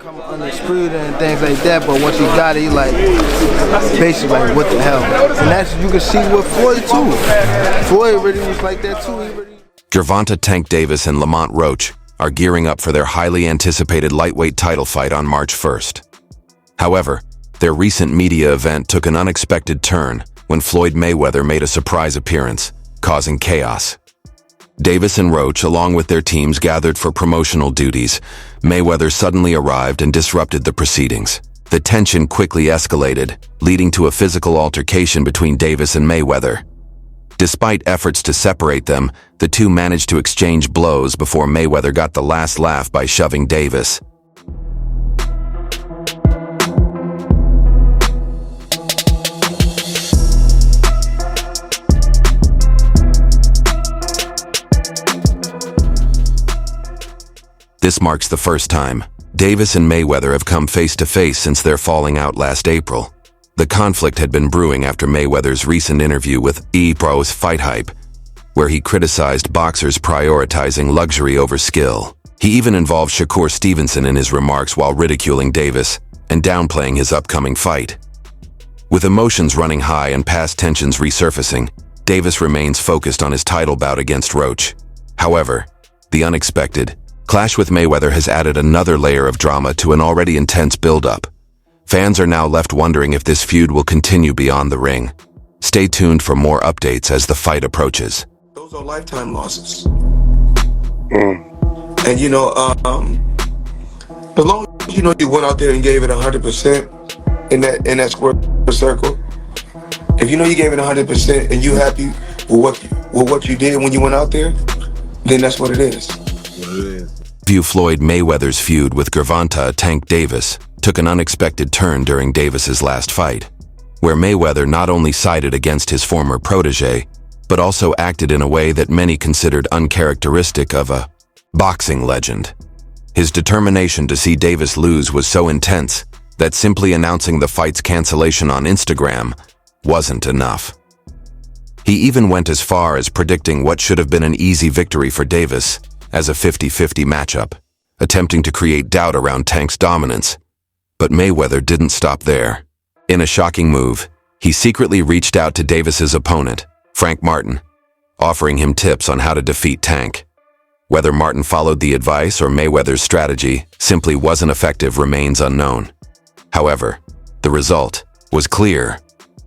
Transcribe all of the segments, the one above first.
Come undisputed and things like that, but once he got it, he like, basically like, what the hell? And that's, you can see with Floyd too. Floyd really was like that too. Gervonta Tank Davis and Lamont Roach are gearing up for their highly anticipated lightweight title fight on March 1st. However, their recent media event took an unexpected turn when Floyd Mayweather made a surprise appearance, causing chaos. Davis and Roach, along with their teams, gathered for promotional duties. Mayweather suddenly arrived and disrupted the proceedings. The tension quickly escalated, leading to a physical altercation between Davis and Mayweather. Despite efforts to separate them, the two managed to exchange blows before Mayweather got the last laugh by shoving Davis. This marks the first time Davis and Mayweather have come face-to-face since their falling out last April. The conflict had been brewing after Mayweather's recent interview with E-Pro's Fight Hype, where he criticized boxers prioritizing luxury over skill. He even involved Shakur Stevenson in his remarks while ridiculing Davis and downplaying his upcoming fight. With emotions running high and past tensions resurfacing, Davis remains focused on his title bout against Roach. However, the unexpected clash with Mayweather has added another layer of drama to an already intense build-up. Fans are now left wondering if this feud will continue beyond the ring. Stay tuned for more updates as the fight approaches. Those are lifetime losses. And you know, as long as you know you went out there and gave it 100% in that square circle, if you know you gave it 100% and you happy with what you did when you went out there, then that's what it is. View Floyd Mayweather's feud with Gervonta Tank Davis took an unexpected turn during Davis's last fight, where Mayweather not only sided against his former protégé, but also acted in a way that many considered uncharacteristic of a boxing legend. His determination to see Davis lose was so intense that simply announcing the fight's cancellation on Instagram wasn't enough. He even went as far as predicting what should have been an easy victory for Davis as a 50-50 matchup, attempting to create doubt around Tank's dominance. But Mayweather didn't stop there. In a shocking move, he secretly reached out to Davis's opponent, Frank Martin, offering him tips on how to defeat Tank. Whether Martin followed the advice or Mayweather's strategy simply wasn't effective remains unknown. However, the result was clear.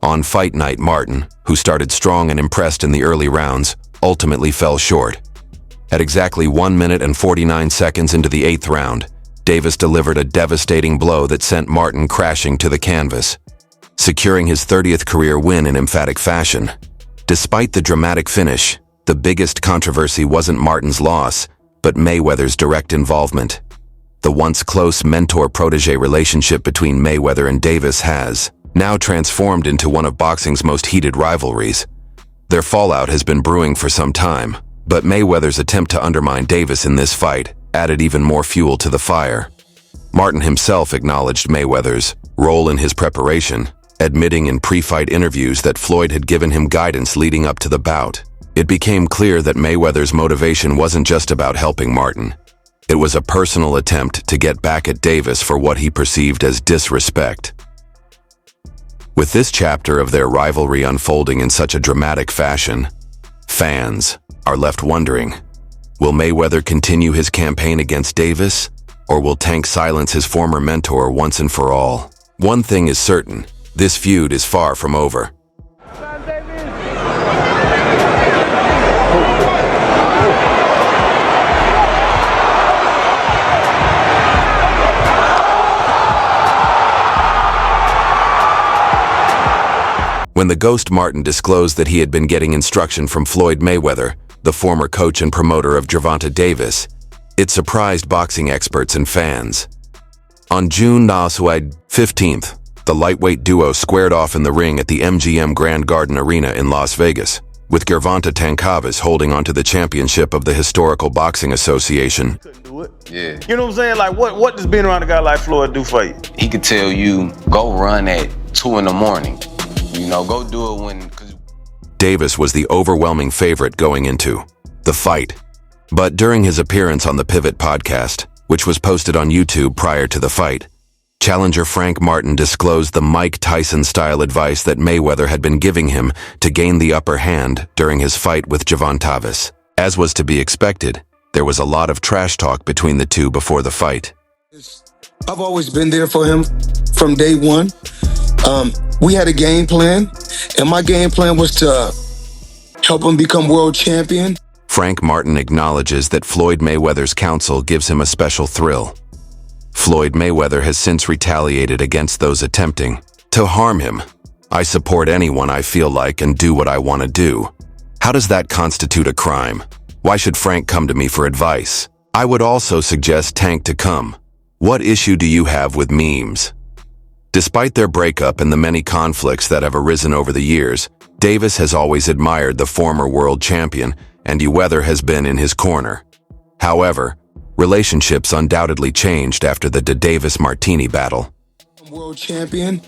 On fight night, Martin, who started strong and impressed in the early rounds, ultimately fell short. At exactly 1 minute and 49 seconds into the 8th round, Davis delivered a devastating blow that sent Martin crashing to the canvas, securing his 30th career win in emphatic fashion. Despite the dramatic finish, the biggest controversy wasn't Martin's loss, but Mayweather's direct involvement. The once close mentor-protégé relationship between Mayweather and Davis has now transformed into one of boxing's most heated rivalries. Their fallout has been brewing for some time, but Mayweather's attempt to undermine Davis in this fight added even more fuel to the fire. Martin himself acknowledged Mayweather's role in his preparation, admitting in pre-fight interviews that Floyd had given him guidance leading up to the bout. It became clear that Mayweather's motivation wasn't just about helping Martin. It was a personal attempt to get back at Davis for what he perceived as disrespect. With this chapter of their rivalry unfolding in such a dramatic fashion, fans are left wondering, will Mayweather continue his campaign against Davis, or will Tank silence his former mentor once and for all? One thing is certain, this feud is far from over. When the Ghost Martin disclosed that he had been getting instruction from Floyd Mayweather, the former coach and promoter of Gervonta Davis, it surprised boxing experts and fans. On June 15th, the lightweight duo squared off in the ring at the MGM Grand Garden Arena in Las Vegas, with Gervonta Tank Davis holding onto the championship of the Historical Boxing Association. Couldn't do it. Yeah. You know what I'm saying? Like, what does being around a guy like Floyd do for you? He could tell you, go run at 2 in the morning. You know, go do it when... Davis was the overwhelming favorite going into the fight. But during his appearance on the Pivot podcast, which was posted on YouTube prior to the fight, challenger Frank Martin disclosed the Mike Tyson-style advice that Mayweather had been giving him to gain the upper hand during his fight with Gervonta Davis. As was to be expected, there was a lot of trash talk between the two before the fight. I've always been there for him from day one. We had a game plan, and my game plan was to help him become world champion. Frank Martin acknowledges that Floyd Mayweather's counsel gives him a special thrill. Floyd Mayweather has since retaliated against those attempting to harm him. I support anyone I feel like and do what I want to do. How does that constitute a crime? Why should Frank come to me for advice? I would also suggest Tank to come. What issue do you have with memes? Despite their breakup and the many conflicts that have arisen over the years, Davis has always admired the former world champion, and Mayweather has been in his corner. However, relationships undoubtedly changed after the Davis-Martini battle. World champion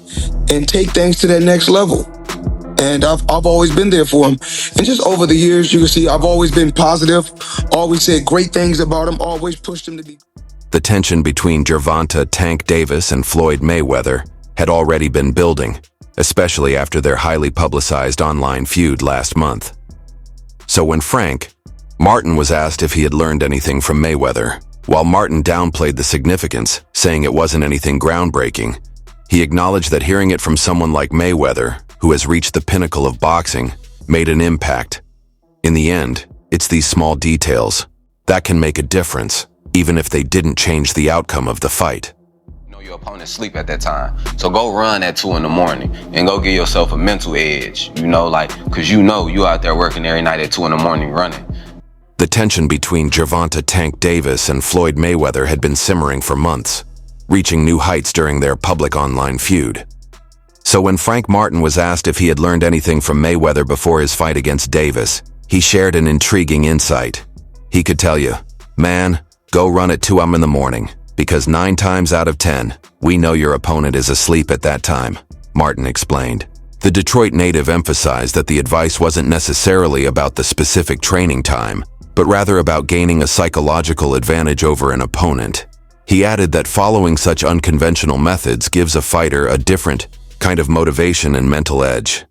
and take things to that next level. And I've always been there for him. And just over the years, you can see I've always been positive, always said great things about him, always pushed him to be. The tension between Gervonta Tank Davis and Floyd Mayweather had already been building, especially after their highly publicized online feud last month. So when Frank Martin was asked if he had learned anything from Mayweather, while Martin downplayed the significance, saying it wasn't anything groundbreaking, he acknowledged that hearing it from someone like Mayweather, who has reached the pinnacle of boxing, made an impact. In the end, it's these small details that can make a difference, even if they didn't change the outcome of the fight. You know your opponent sleep at that time. So go run at 2 in the morning and go give yourself a mental edge, cause you out there working every night at 2 in the morning running. The tension between Gervonta Tank Davis and Floyd Mayweather had been simmering for months, reaching new heights during their public online feud. So when Frank Martin was asked if he had learned anything from Mayweather before his fight against Davis, he shared an intriguing insight. He could tell you, "Man, go run at 2 in the morning, because 9 times out of 10, we know your opponent is asleep at that time," Martin explained. The Detroit native emphasized that the advice wasn't necessarily about the specific training time, but rather about gaining a psychological advantage over an opponent. He added that following such unconventional methods gives a fighter a different kind of motivation and mental edge.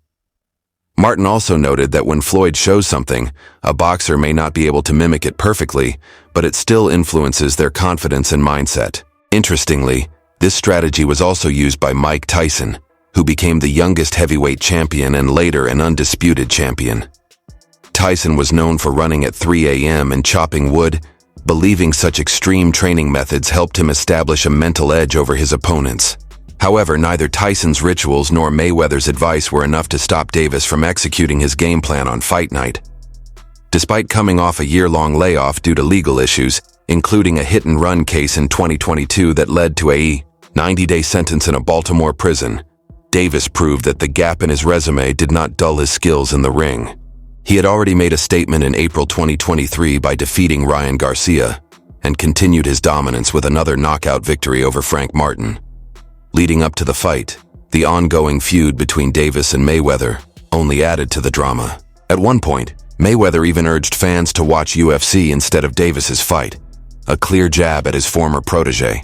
Martin also noted that when Floyd shows something, a boxer may not be able to mimic it perfectly, but it still influences their confidence and mindset. Interestingly, this strategy was also used by Mike Tyson, who became the youngest heavyweight champion and later an undisputed champion. Tyson was known for running at 3 a.m. and chopping wood, believing such extreme training methods helped him establish a mental edge over his opponents. However, neither Tyson's rituals nor Mayweather's advice were enough to stop Davis from executing his game plan on fight night. Despite coming off a year-long layoff due to legal issues, including a hit-and-run case in 2022 that led to a 90-day sentence in a Baltimore prison, Davis proved that the gap in his resume did not dull his skills in the ring. He had already made a statement in April 2023 by defeating Ryan Garcia, and continued his dominance with another knockout victory over Frank Martin. Leading up to the fight, the ongoing feud between Davis and Mayweather only added to the drama. At one point, Mayweather even urged fans to watch UFC instead of Davis's fight, a clear jab at his former protégé.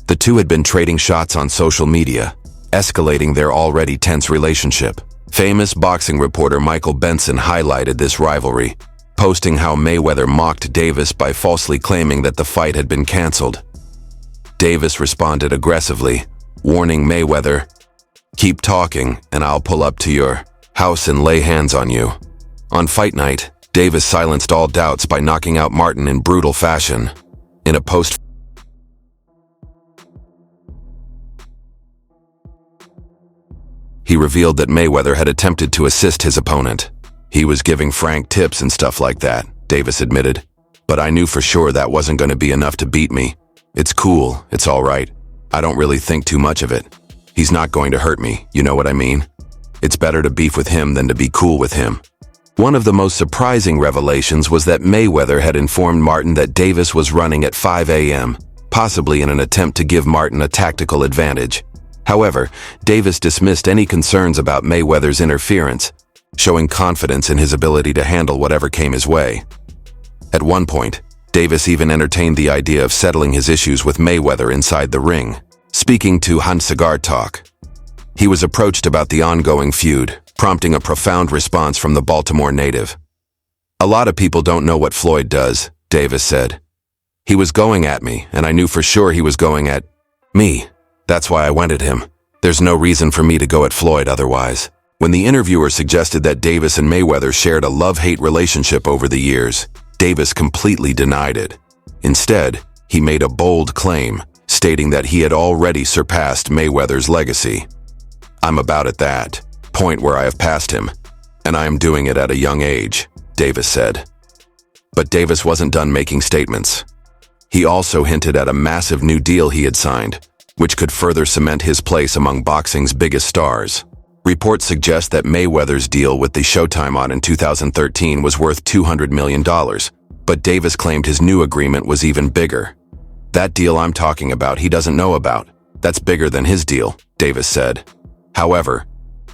The two had been trading shots on social media, escalating their already tense relationship. Famous boxing reporter Michael Benson highlighted this rivalry, posting how Mayweather mocked Davis by falsely claiming that the fight had been canceled. Davis responded aggressively, warning Mayweather, "Keep talking and I'll pull up to your house and lay hands on you." On fight night, Davis silenced all doubts by knocking out Martin in brutal fashion. In a post he revealed that Mayweather had attempted to assist his opponent. "He was giving Frank tips and stuff like that," Davis admitted. "But I knew for sure that wasn't going to be enough to beat me. It's cool, it's all right. I don't really think too much of it. He's not going to hurt me, you know what I mean? It's better to beef with him than to be cool with him." One of the most surprising revelations was that Mayweather had informed Martin that Davis was running at 5 a.m., possibly in an attempt to give Martin a tactical advantage. However, Davis dismissed any concerns about Mayweather's interference, showing confidence in his ability to handle whatever came his way. At one point, Davis even entertained the idea of settling his issues with Mayweather inside the ring. Speaking to Cigar Talk, he was approached about the ongoing feud, prompting a profound response from the Baltimore native. "A lot of people don't know what Floyd does," Davis said. "He was going at me, and I knew for sure he was going at me. That's why I went at him. There's no reason for me to go at Floyd otherwise." When the interviewer suggested that Davis and Mayweather shared a love-hate relationship over the years, Davis completely denied it. Instead, he made a bold claim, stating that he had already surpassed Mayweather's legacy. "I'm about at that point where I have passed him, and I am doing it at a young age," Davis said. But Davis wasn't done making statements. He also hinted at a massive new deal he had signed, which could further cement his place among boxing's biggest stars. Reports suggest that Mayweather's deal with the Showtime on in 2013 was worth $200 million, but Davis claimed his new agreement was even bigger. "That deal I'm talking about he doesn't know about. That's bigger than his deal," Davis said. However,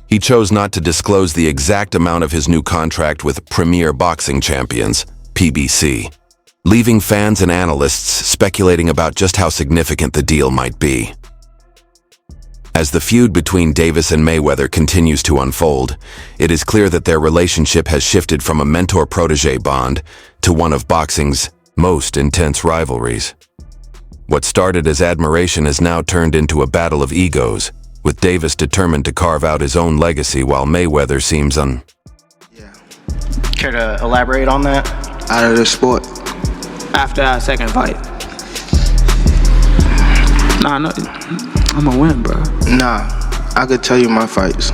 he chose not to disclose the exact amount of his new contract with Premier Boxing Champions, PBC, leaving fans and analysts speculating about just how significant the deal might be. As the feud between Davis and Mayweather continues to unfold, it is clear that their relationship has shifted from a mentor-protégé bond to one of boxing's most intense rivalries. What started as admiration has now turned into a battle of egos, with Davis determined to carve out his own legacy while Mayweather seems Care to elaborate on that? Out of the sport. After our second fight. Nah, no, I'm gonna win, bro. Nah, I could tell you my fights.